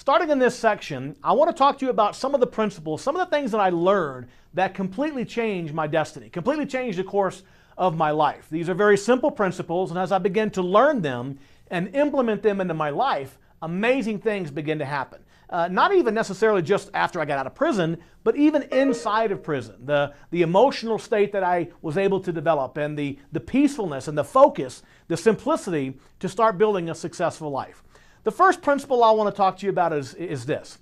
starting in this section, I want to talk to you about some of the principles, some of the things that I learned that completely changed my destiny, completely changed the course of my life. These are very simple principles, and as I begin to learn them and implement them into my life, amazing things begin to happen. Not even necessarily just after I got out of prison, but even inside of prison. The emotional state that I was able to develop, and the peacefulness and the focus, the simplicity to start building a successful life. The first principle I want to talk to you about is this.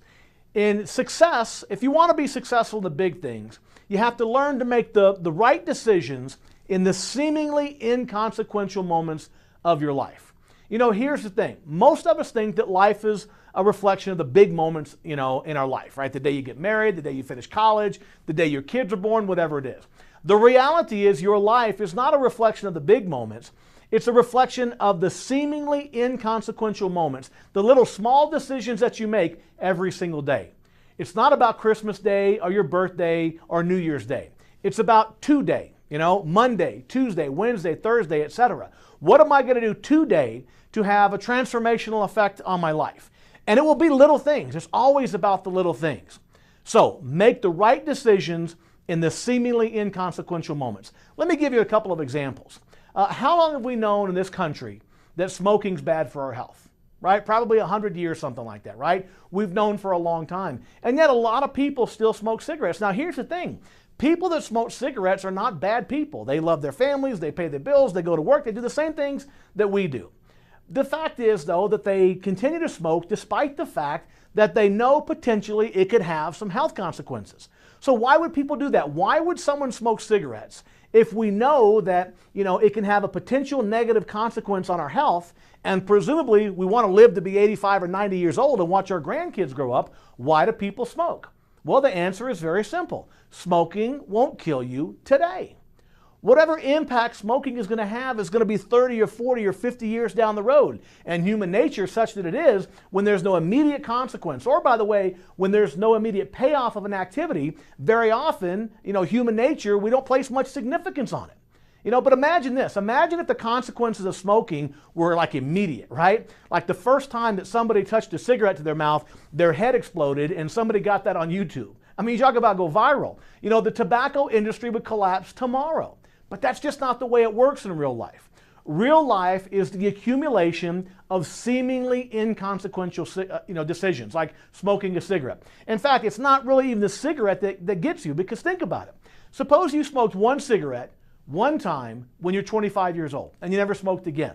In success, if you want to be successful in the big things, you have to learn to make the right decisions in the seemingly inconsequential moments of your life. You know, here's the thing. Most of us think that life is a reflection of the big moments, in our life, right? The day you get married, the day you finish college, the day your kids are born, whatever it is. The reality is your life is not a reflection of the big moments. It's a reflection of the seemingly inconsequential moments, the little small decisions that you make every single day. It's not about Christmas Day or your birthday or New Year's Day. It's about today, Monday, Tuesday, Wednesday, Thursday, etc. What am I going to do today to have a transformational effect on my life? And it will be little things. It's always about the little things. So make the right decisions in the seemingly inconsequential moments. Let me give you a couple of examples. How long have we known in this country that smoking's bad for our health? Right? Probably 100 years, something like that, right? We've known for a long time. And yet a lot of people still smoke cigarettes. Now here's the thing. People that smoke cigarettes are not bad people. They love their families, they pay their bills, they go to work, they do the same things that we do. The fact is, though, that they continue to smoke despite the fact that they know potentially it could have some health consequences. So why would people do that? Why would someone smoke cigarettes if we know that, it can have a potential negative consequence on our health, and presumably we want to live to be 85 or 90 years old and watch our grandkids grow up? Why do people smoke? Well, the answer is very simple. Smoking won't kill you today. Whatever impact smoking is going to have is going to be 30 or 40 or 50 years down the road. And human nature is such that it is, when there's no immediate consequence, or by the way, when there's no immediate payoff of an activity, very often, human nature, we don't place much significance on it. But imagine this. Imagine if the consequences of smoking were like immediate, right? Like the first time that somebody touched a cigarette to their mouth, their head exploded, and somebody got that on YouTube. I mean, you talk about go viral. The tobacco industry would collapse tomorrow. But that's just not the way it works in real life. Real life is the accumulation of seemingly inconsequential decisions, like smoking a cigarette. In fact, it's not really even the cigarette that gets you, because think about it. Suppose you smoked one cigarette one time when you're 25 years old and you never smoked again,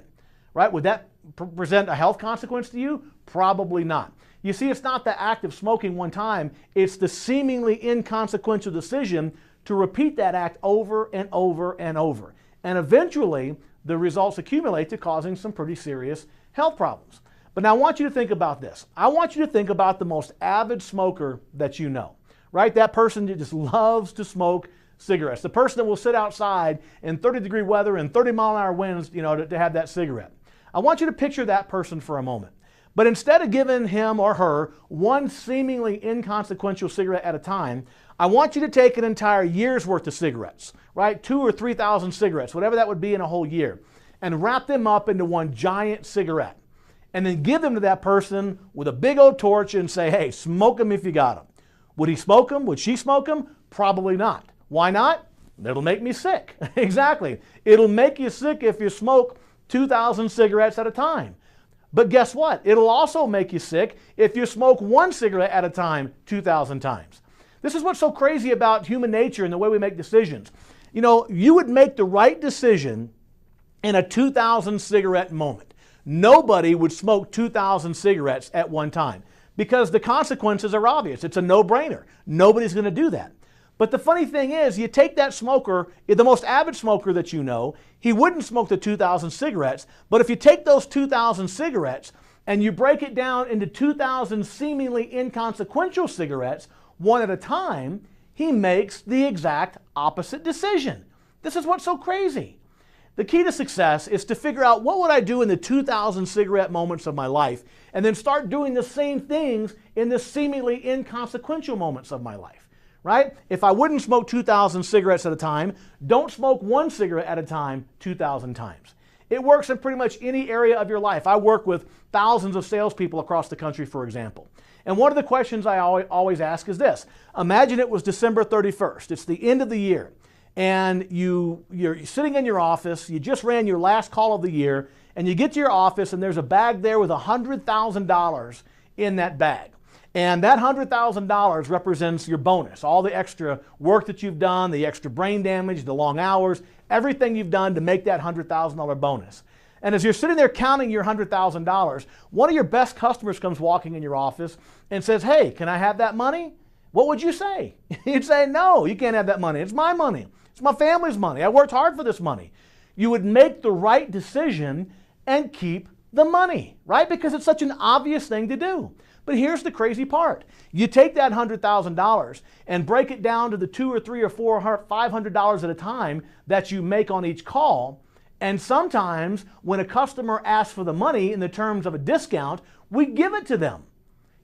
right? Would that present a health consequence to you? Probably not. You see, it's not the act of smoking one time, it's the seemingly inconsequential decision to repeat that act over and over and over. And eventually, the results accumulate to causing some pretty serious health problems. But now I want you to think about this. I want you to think about the most avid smoker that you know, right? That person that just loves to smoke cigarettes. The person that will sit outside in 30-degree weather and 30-mile-an-hour winds, to have that cigarette. I want you to picture that person for a moment. But instead of giving him or her one seemingly inconsequential cigarette at a time, I want you to take an entire year's worth of cigarettes, right? 2,000 or 3,000 cigarettes, whatever that would be in a whole year, and wrap them up into one giant cigarette. And then give them to that person with a big old torch and say, hey, smoke them if you got them. Would he smoke them? Would she smoke them? Probably not. Why not? It'll make me sick. Exactly. It'll make you sick if you smoke 2,000 cigarettes at a time. But guess what? It'll also make you sick if you smoke one cigarette at a time 2,000 times. This is what's so crazy about human nature and the way we make decisions. You would make the right decision in a 2,000 cigarette moment. Nobody would smoke 2,000 cigarettes at one time because the consequences are obvious. It's a no-brainer. Nobody's going to do that. But the funny thing is, you take that smoker, the most avid smoker that you know, he wouldn't smoke the 2,000 cigarettes, but if you take those 2,000 cigarettes and you break it down into 2,000 seemingly inconsequential cigarettes, one at a time, he makes the exact opposite decision. This is what's so crazy. The key to success is to figure out what would I do in the 2,000 cigarette moments of my life, and then start doing the same things in the seemingly inconsequential moments of my life. Right? If I wouldn't smoke 2,000 cigarettes at a time, don't smoke one cigarette at a time 2,000 times. It works in pretty much any area of your life. I work with thousands of salespeople across the country, for example. And one of the questions I always ask is this. Imagine it was December 31st. It's the end of the year. And you're sitting in your office. You just ran your last call of the year. And you get to your office and there's a bag there with $100,000 in that bag. And that $100,000 represents your bonus, all the extra work that you've done, the extra brain damage, the long hours, everything you've done to make that $100,000 bonus. And as you're sitting there counting your $100,000, one of your best customers comes walking in your office and says, "Hey, can I have that money?" What would you say? You'd say, "No, you can't have that money. It's my money. It's my family's money. I worked hard for this money." You would make the right decision and keep the money, right? Because it's such an obvious thing to do. But here's the crazy part. You take that $100,000 and break it down to the $200 or $300 or $400, $500 at a time that you make on each call. And sometimes when a customer asks for the money in the terms of a discount, we give it to them.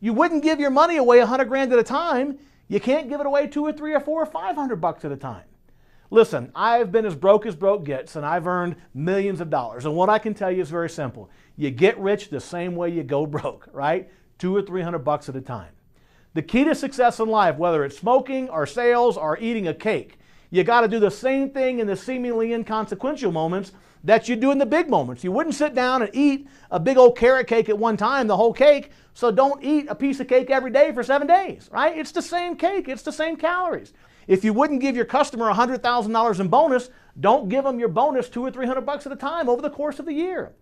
You wouldn't give your money away $100,000 at a time. You can't give it away $200 or $300 or $400 or $500 at a time. Listen, I've been as broke gets, and I've earned millions of dollars. And what I can tell you is very simple. You get rich the same way you go broke, right? $200 or $300 at a time. The key to success in life, whether it's smoking or sales or eating a cake, you got to do the same thing in the seemingly inconsequential moments that you do in the big moments. You wouldn't sit down and eat a big old carrot cake at one time, the whole cake, so don't eat a piece of cake every day for 7 days, right? It's the same cake, it's the same calories. If you wouldn't give your customer $100,000 in bonus, don't give them your bonus $200 or $300 at a time over the course of the year.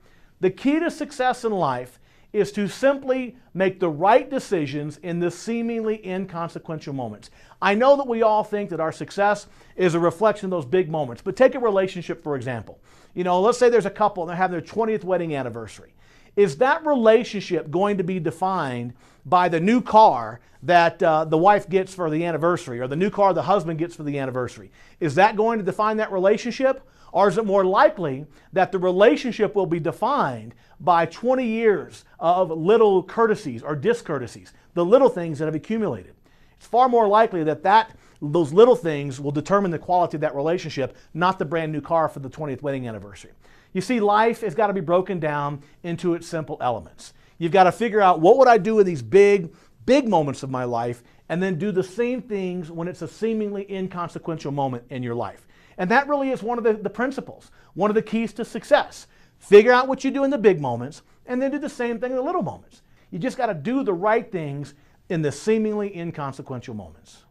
The key to success in life is to simply make the right decisions in the seemingly inconsequential moments. I know that we all think that our success is a reflection of those big moments, but take a relationship, for example. You know, let's say there's a couple and they're having their 20th wedding anniversary. Is that relationship going to be defined by the new car that the wife gets for the anniversary or the new car the husband gets for the anniversary? Is that going to define that relationship? Or is it more likely that the relationship will be defined by 20 years of little courtesies or discourtesies, the little things that have accumulated? It's far more likely that those little things will determine the quality of that relationship, not the brand new car for the 20th wedding anniversary. You see, life has got to be broken down into its simple elements. You've got to figure out, what would I do in these big moments of my life, and then do the same things when it's a seemingly inconsequential moment in your life. And that really is one of the principles, one of the keys to success. Figure out what you do in the big moments, and then do the same thing in the little moments. You just got to do the right things in the seemingly inconsequential moments.